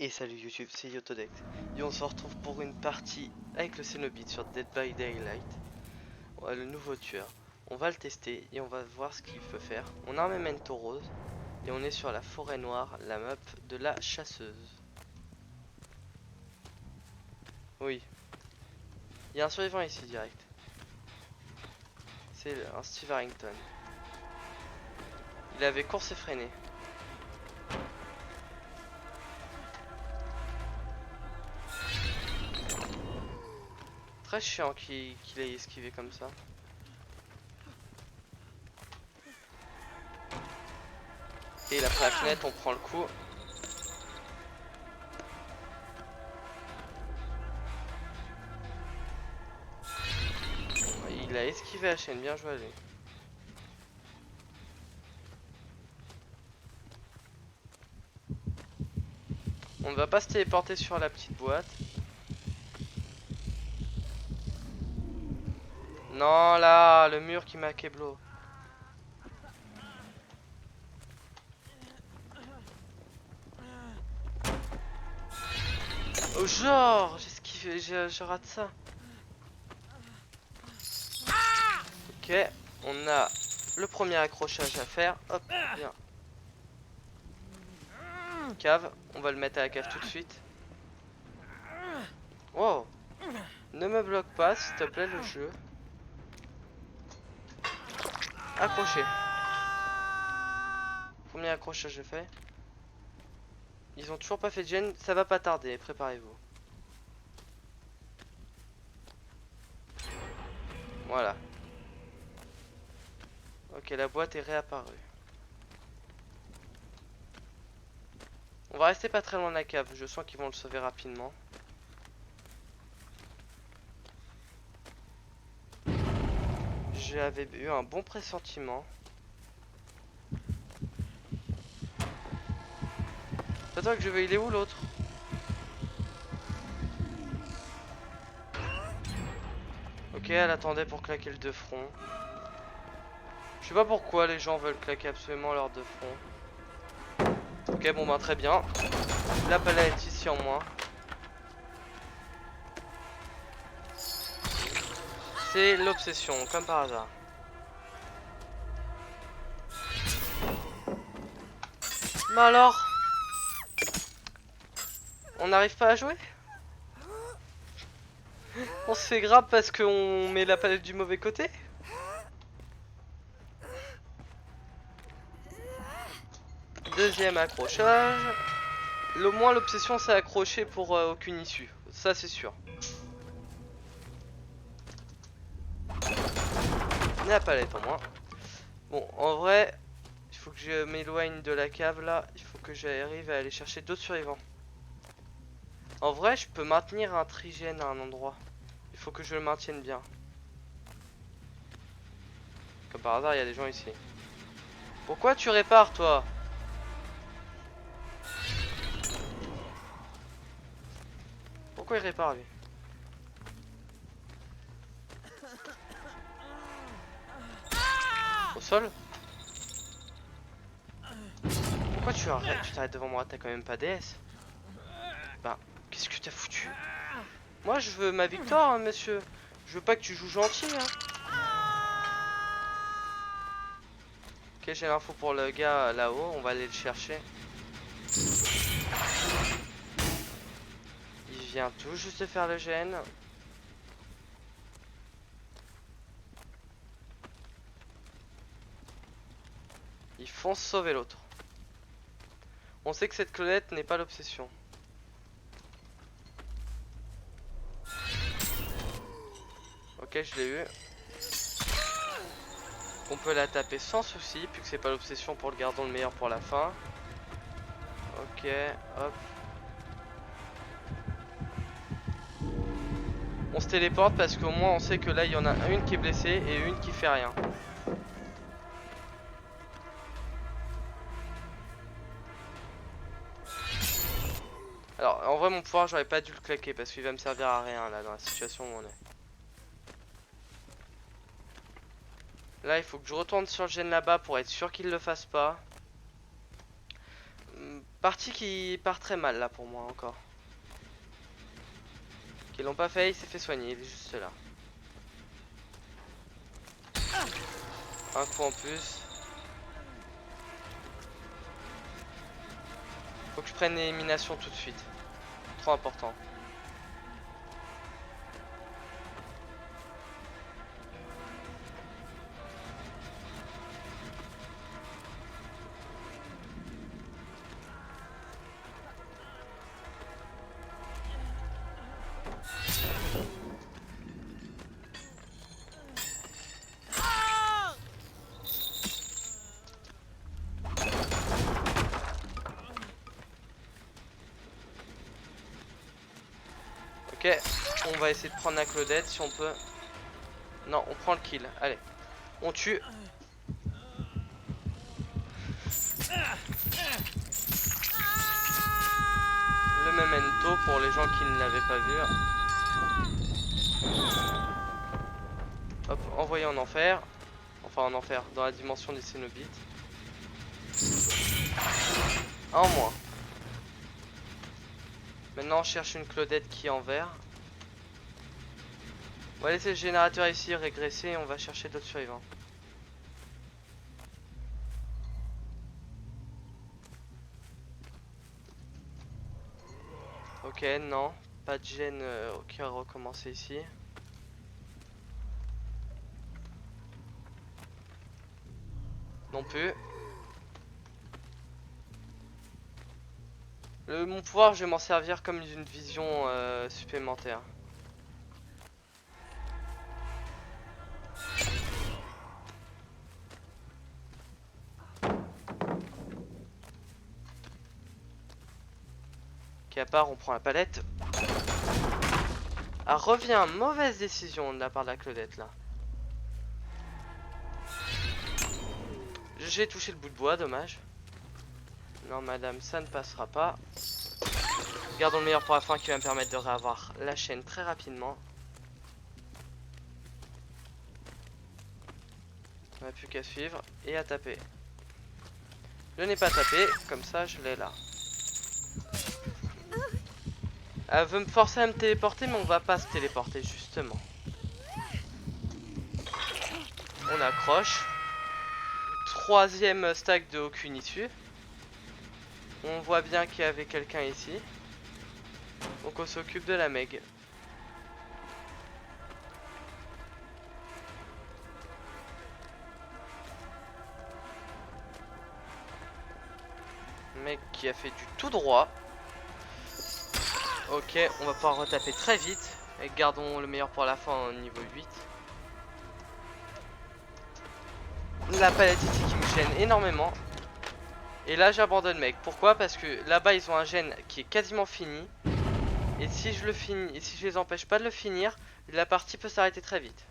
Et salut YouTube, c'est Yotodex. Et on se retrouve pour une partie avec le Cenobite sur Dead by Daylight. Ouais, le nouveau tueur. On va le tester et on va voir ce qu'il peut faire. On a un memento rose et on est sur la forêt noire, la map de la chasseuse. Oui, il y a un survivant ici direct. C'est un Steve Harrington. Il avait course effrénée. Très chiant qu'il ait esquivé comme ça. Et il a pris la fenêtre, on prend le coup. Il a esquivé la chaîne, bien joué à lui. On ne va pas se téléporter sur la petite boîte. Non, là, le mur qui m'a keblo. Oh, genre, j'esquive, je rate ça. Ok, on a le premier accrochage à faire. Hop, bien. Cave, on va le mettre à la cave tout de suite. Wow, ne me bloque pas, s'il te plaît, le jeu. Accroché. Premier accrochage fait. Ils ont toujours pas fait de gêne, ça va pas tarder, préparez-vous. Voilà. Ok, la boîte est réapparue. On va rester pas très loin de la cave, je sens qu'ils vont le sauver rapidement. J'avais eu un bon pressentiment. Attends que je veux, il est où l'autre? Ok, elle attendait pour claquer le deux front. Je sais pas pourquoi les gens veulent claquer absolument leur deux front. Ok, bon bah très bien. La palette est ici en moins. C'est l'obsession, comme par hasard. Bah alors, on n'arrive pas à jouer? On se fait grave parce qu'on met la palette du mauvais côté? Deuxième accrochage. Le moins l'obsession c'est accrocher pour aucune issue. Ça c'est sûr. La palette en moins. Bon, en vrai, il faut que je m'éloigne de la cave là. Il faut que j'arrive à aller chercher d'autres survivants. En vrai, je peux maintenir un trigène à un endroit. Il faut que je le maintienne bien. Comme par hasard, il y a des gens ici. Pourquoi tu répares, toi? Pourquoi il répare, lui? Au sol? Pourquoi tu t'arrêtes devant moi? T'as quand même pas DS? Bah, qu'est-ce que t'as foutu? Moi, je veux ma victoire, hein, monsieur. Je veux pas que tu joues gentil, hein. Ok, j'ai l'info pour le gars là-haut. On va aller le chercher. Il vient tout juste de faire le gène. Ils foncent sauver l'autre. On sait que cette clonette n'est pas l'obsession. Ok, je l'ai eu. On peut la taper sans souci, puisque c'est pas l'obsession pour le gardons le meilleur pour la fin. Ok, hop. On se téléporte parce qu'au moins on sait que là il y en a une qui est blessée et une qui fait rien. Alors en vrai mon pouvoir j'aurais pas dû le claquer parce qu'il va me servir à rien là dans la situation où on est. Là il faut que je retourne sur le gène là-bas pour être sûr qu'il le fasse pas. Partie qui part très mal là pour moi encore. Qui l'ont pas fait, il s'est fait soigner, il est juste là. Un coup en plus. Faut que je prenne l'élimination tout de suite. Trop important. Ok, on va essayer de prendre la Claudette si on peut. Non, on prend le kill. Allez, on tue. Le memento pour les gens qui ne l'avaient pas vu. Hop, envoyé en enfer. Enfin en enfer, dans la dimension des Cénobites. Un en moins. Maintenant on cherche une Claudette qui est en vert. On va laisser le générateur ici régresser et on va chercher d'autres survivants. Ok, non, pas de gêne qui a recommencé ici. Non plus. Mon pouvoir, je vais m'en servir comme d'une vision supplémentaire. Ok, à part, on prend la palette. Ah, revient, mauvaise décision de la part de la Claudette là. J'ai touché le bout de bois, dommage. Non madame, ça ne passera pas. Gardons le meilleur pour la fin qui va me permettre de réavoir la chaîne très rapidement. On n'a plus qu'à suivre et à taper. Je n'ai pas tapé, comme ça je l'ai là. Elle veut me forcer à me téléporter, mais on va pas se téléporter justement. On accroche. Troisième stack de aucune issue. On voit bien qu'il y avait quelqu'un ici. Donc on s'occupe de la Meg. Meg qui a fait du tout droit. Ok, on va pouvoir retaper très vite. Et gardons le meilleur pour la fin au niveau 8. La palette ici qui me gêne énormément. Et là j'abandonne mec. Pourquoi? Parce que là-bas ils ont un gène qui est quasiment fini. Et si je le finis, et si je les empêche pas de le finir, la partie peut s'arrêter très vite.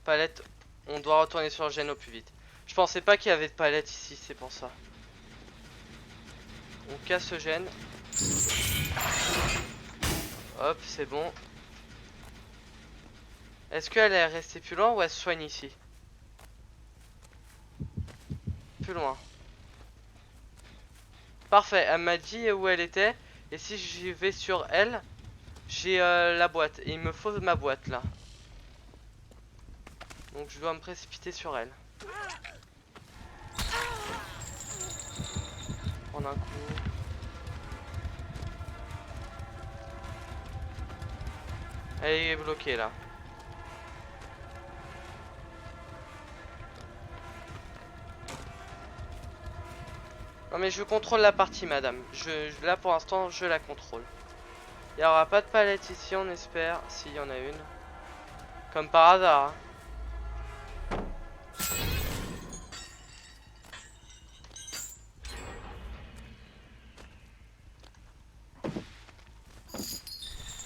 Palette, on doit retourner sur le gène au plus vite. Je pensais pas qu'il y avait de palette ici, c'est pour ça. On casse ce gène. Hop, c'est bon. Est-ce qu'elle est restée plus loin ou elle se soigne ici? Plus loin. Parfait, elle m'a dit où elle était. Et si j'y vais sur elle, j'ai la boîte. Et il me faut ma boîte là. Donc je dois me précipiter sur elle. Prendre un coup. Elle est bloquée là. Non mais je contrôle la partie madame. Là pour l'instant je la contrôle. Il n'y aura pas de palette ici on espère. S'il y en a une. Comme par hasard.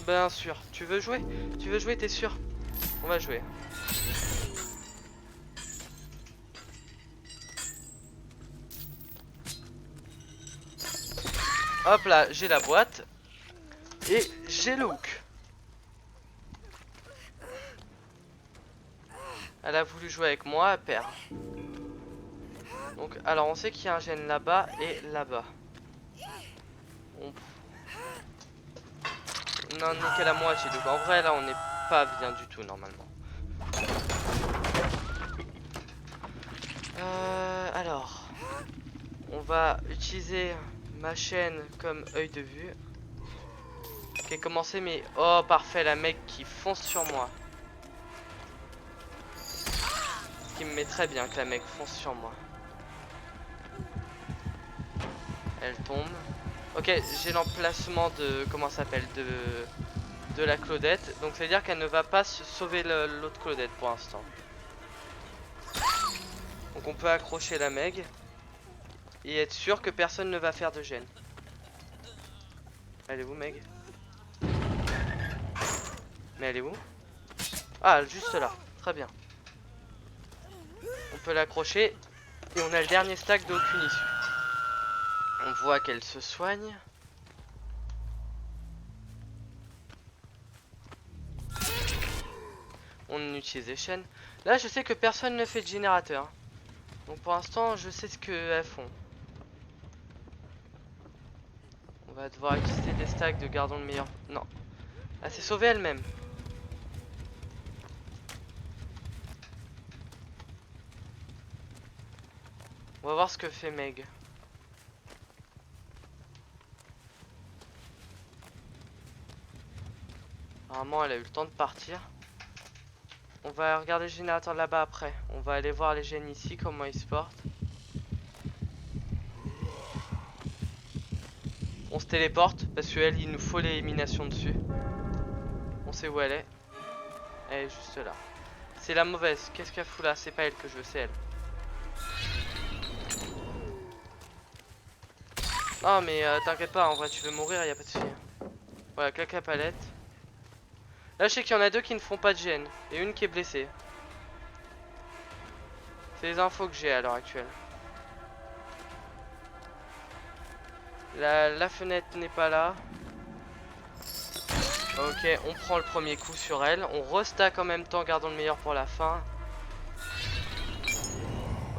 Bien sûr. Tu veux jouer? Tu veux jouer, t'es sûr? On va jouer. Hop là, j'ai la boîte. Et j'ai le hook. Elle a voulu jouer avec moi, elle perd. Donc, alors on sait qu'il y a un gène là-bas et là-bas. On... Non, on est qu'à la moitié. Donc en vrai, là, on n'est pas bien du tout normalement. Alors, on va utiliser ma chaîne comme œil de vue. Ok, commencé, mais oh parfait, la mec qui fonce sur moi. Ce qui me met très bien que la mec fonce sur moi. Elle tombe. Ok, j'ai l'emplacement de comment ça s'appelle de la Claudette. Donc c'est à dire qu'elle ne va pas se sauver l'autre Claudette pour l'instant. Donc on peut accrocher la Meg et être sûr que personne ne va faire de gêne. Elle est où, Meg? Mais elle est où? Ah, juste là. Très bien. On peut l'accrocher. Et on a le dernier stack d'aucune issue. On voit qu'elle se soigne. On utilise les chaînes. Là, je sais que personne ne fait de générateur. Donc pour l'instant, je sais ce qu'elles font. On va devoir utiliser des stacks de gardons le meilleur. Non. Elle s'est sauvée elle-même. On va voir ce que fait Meg. Apparemment, elle a eu le temps de partir. On va regarder le générateur là-bas après. On va aller voir les gènes ici, comment ils se portent. On se téléporte, parce qu'elle, il nous faut l'élimination dessus. On sait où elle est. Elle est juste là. C'est la mauvaise. Qu'est-ce qu'elle fout là? C'est pas elle que je veux, c'est elle. Non mais t'inquiète pas, en vrai tu veux mourir, y a pas de souci. Voilà, claque la palette. Là je sais qu'il y en a deux qui ne font pas de gêne. Et une qui est blessée. C'est les infos que j'ai à l'heure actuelle. La fenêtre n'est pas là. Ok, on prend le premier coup sur elle. On restack en même temps, gardons le meilleur pour la fin.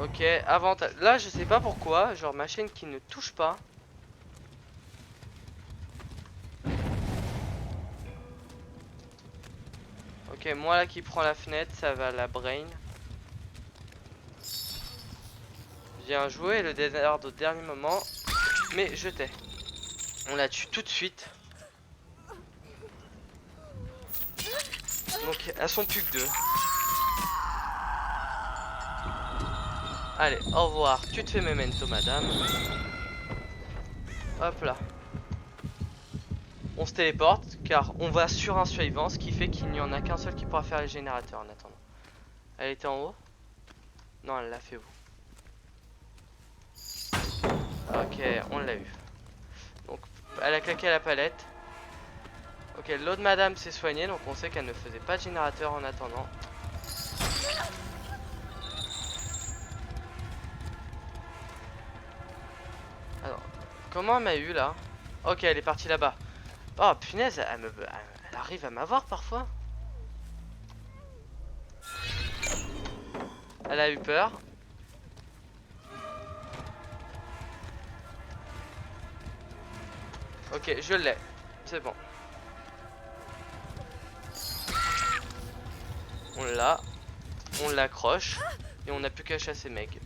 Ok, avantage. Là je sais pas pourquoi, genre ma chaîne qui ne touche pas. Ok, moi là qui prend la fenêtre, ça va la brain. Bien joué, le dead hard au dernier moment. Mais je t'ai. On la tue tout de suite. Donc elles sont plus que deux. Allez, au revoir. Tu te fais memento, madame. Hop là. On se téléporte car on va sur un suivant, ce qui fait qu'il n'y en a qu'un seul qui pourra faire les générateurs en attendant. Elle était en haut? Non, elle l'a fait où? Ok, on l'a eu. Donc, elle a claqué à la palette. Ok, l'autre madame s'est soignée, donc on sait qu'elle ne faisait pas de générateur en attendant. Alors, comment elle m'a eu là? Ok, elle est partie là-bas. Oh punaise, elle arrive à m'avoir parfois. Elle a eu peur. Ok, je l'ai. C'est bon. On l'a. On l'accroche. Et on n'a plus qu'à chasser Meg.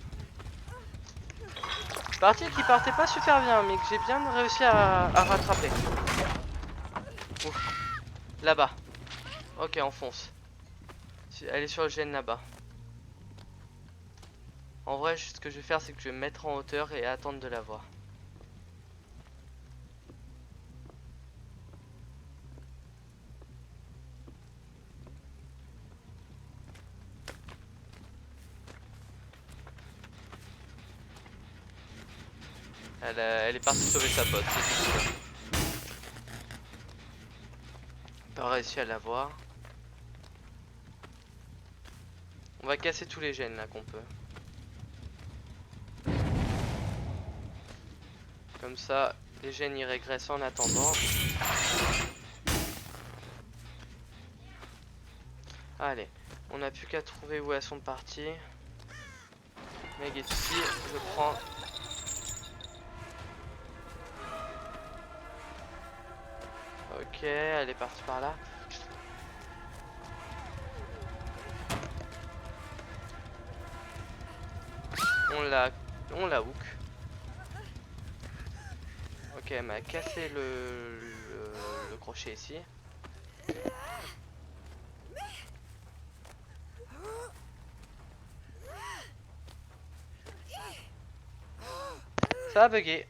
Partie qui partait pas super bien, mais que j'ai bien réussi à rattraper. Là-bas. Ok, on fonce. Elle est sur le gène là-bas. En vrai, ce que je vais faire, c'est que je vais me mettre en hauteur et attendre de la voir. Elle est partie sauver sa pote. Pas réussi à la voir. On va casser tous les gènes là qu'on peut. Comme ça, Les gènes y régressent en attendant. Allez, on n'a plus qu'à trouver où elles sont parties. Meg est ici, je prends. Ok, elle est partie par là. On la hook. Ok, elle m'a cassé le crochet ici. Ça a bugué.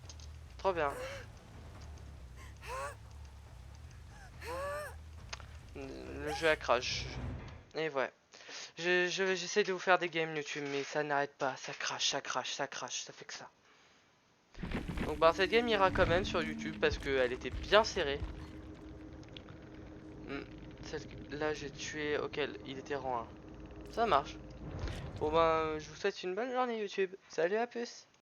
Trop bien. Le jeu a crash. Et ouais. J'essaie de vous faire des games YouTube, mais ça n'arrête pas. Ça crache, ça crache, ça crache. Ça fait que ça. Donc bah cette game ira quand même sur YouTube parce qu'elle était bien serrée. Là j'ai tué. Ok, il était rang 1. Ça marche. Bon ben je vous souhaite une bonne journée YouTube. Salut, à plus.